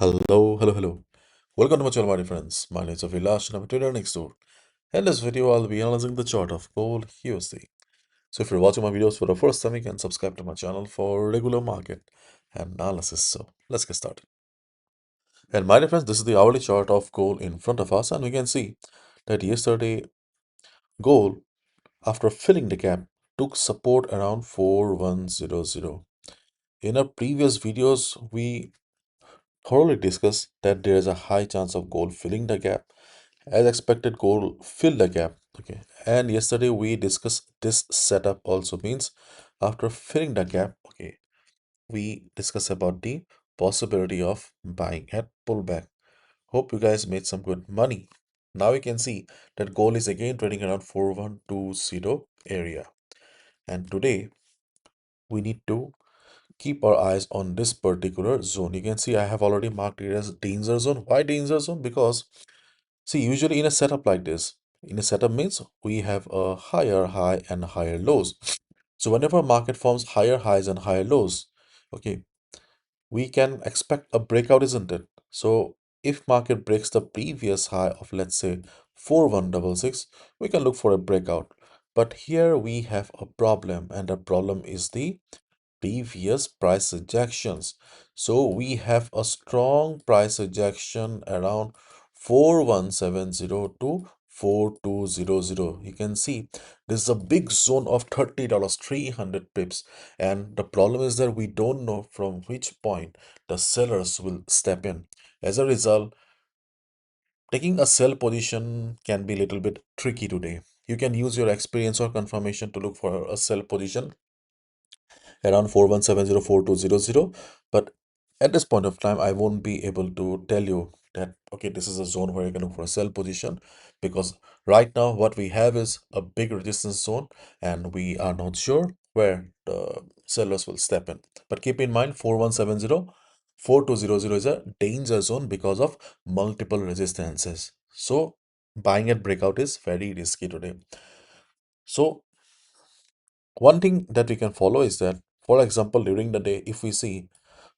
Hello. Welcome to my channel, my dear friends. My name is ABHILASH and I'm a trader next door. In this video, I'll be analyzing the chart of gold USD. So if you're watching my videos for the first time, you can subscribe to my channel for regular market analysis. So let's get started. And my dear friends, this is the hourly chart of gold in front of us, and we can see that yesterday gold, after filling the gap, took support around 4100. In our previous videos, we thoroughly discussed that there is a high chance of gold filling the gap. As expected, gold filled the gap. Okay, and yesterday we discussed this setup also means after filling the gap. Okay, we discussed about the possibility of buying at pullback. Hope you guys made some good money. Now you can see that gold is again trading around 4120 area, and today we need to keep our eyes on this particular zone. You can see I have already marked it as danger zone. Why danger zone? Because see, usually in a setup like this, in a setup means we have a higher high and higher lows. So whenever market forms higher highs and higher lows, okay, we can expect a breakout, isn't it? So if market breaks the previous high of let's say 4166, we can look for a breakout. But here we have a problem, and the problem is the previous price rejections. So we have a strong price rejection around 4170 to 4200. You can see this is a big zone of $30, 300 pips. And the problem is that we don't know from which point the sellers will step in. As a result, taking a sell position can be a little bit tricky today. You can use your experience or confirmation to look for a sell position around 41704200, but at this point of time I won't be able to tell you that okay, this is a zone where you can look for a sell position, because right now what we have is a big resistance zone and we are not sure where the sellers will step in. But keep in mind 41704200 is a danger zone because of multiple resistances, so buying at breakout is very risky today. So one thing that we can follow is that, for example, during the day, if we see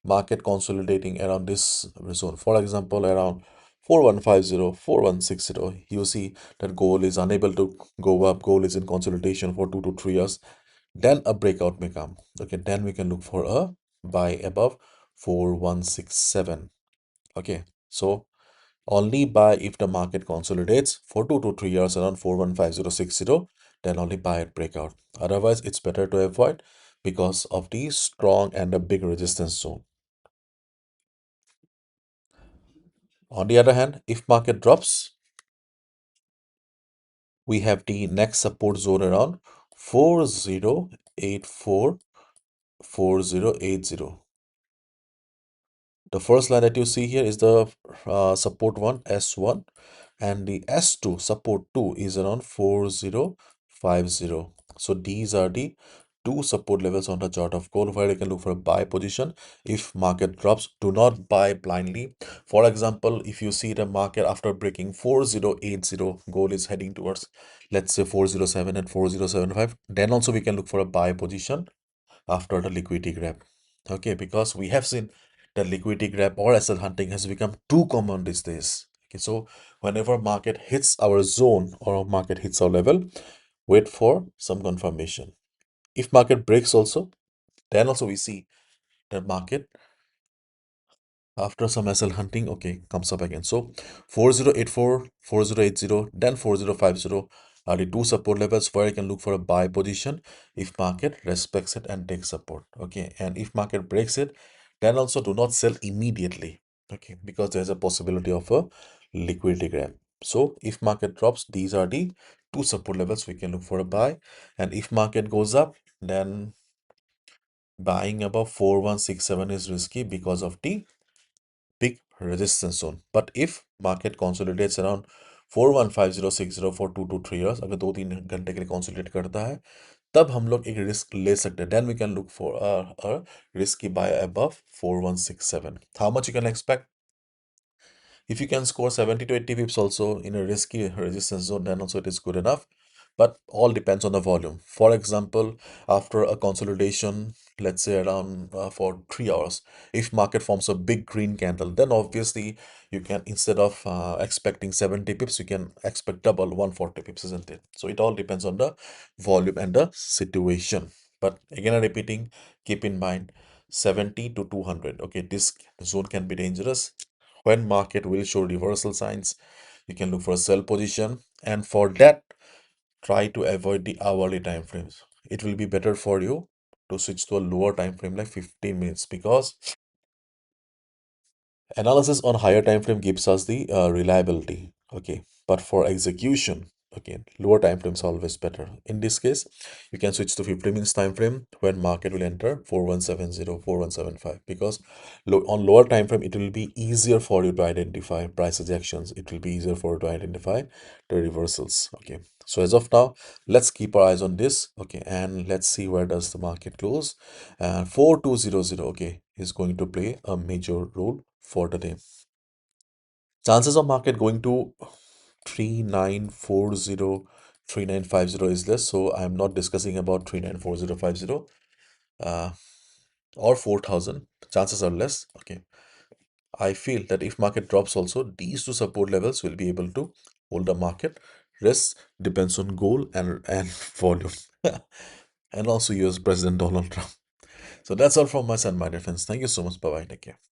market consolidating around this zone, for example, around 4150, 4160, you see that gold is unable to go up, gold is in consolidation for 2 to 3 years, then a breakout may come. Okay, then we can look for a buy above 4167. Okay, so only buy if the market consolidates for 2 to 3 years around 415060, then only buy at breakout. Otherwise, it's better to avoid because of the strong and a big resistance zone. On the other hand, if market drops, we have the next support zone around 4084, 4080. The first line that you see here is the support one, S1, and the S2 support 2 is around 4050. So these are the two support levels on the chart of gold where you can look for a buy position. If market drops, do not buy blindly. For example, if you see the market after breaking 4080, gold is heading towards let's say 407 and 4075, then also we can look for a buy position after the liquidity grab. Okay, because we have seen that liquidity grab or asset hunting has become too common these days. Okay, so whenever market hits our zone or market hits our level, wait for some confirmation. If market breaks also, then also we see that market after some SL hunting, okay, comes up again. So 4084, 4080, then 4050 are the two support levels where you can look for a buy position if market respects it and takes support. Okay, and if market breaks it, then also do not sell immediately. Okay, because there's a possibility of a liquidity grab. So if market drops, these are the two support levels we can look for a buy. And if market goes up, then buying above 4167 is risky because of the big resistance zone. But if market consolidates around 415060 for 2 to 3 years, अगर 2-3 घंटे के लिए consolidate करता है, तब हम लोग एक risk ले सकते हैं. Then we can look for a risky buy above 4167. How much you can expect? If you can score 70 to 80 pips also in a risky resistance zone, then also it is good enough. But all depends on the volume. For example, after a consolidation let's say around for 3 hours. If market forms a big green candle, then obviously you can, instead of expecting 70 pips, you can expect double 140 pips, isn't it? So it all depends on the volume and the situation. But again, I'm repeating, keep in mind 70 to 200. Okay, this zone can be dangerous. When market will show reversal signs, you can look for a sell position, and for that, try to avoid the hourly time frames. It will be better for you to switch to a lower time frame like 15 minutes, because analysis on higher time frame gives us the reliability. Okay, but for execution, okay, lower time frames are always better. In this case, you can switch to 15 minutes time frame when market will enter 4170, 4175, because on lower time frame it will be easier for you to identify price rejections. It will be easier for you to identify the reversals. Okay, so as of now, let's keep our eyes on this. Okay, and let's see where does the market close. And 4200, okay, is going to play a major role for the day. Chances of market going to 3940, 3950 is less, so I'm not discussing about 394050 uh, or 4000. Chances are less. Okay, I feel that if market drops also, these two support levels will be able to hold the market. Rest depends on goal and volume, and also US President Donald Trump. So that's all from my side, my dear friends. Thank you so much. Bye bye. Take care.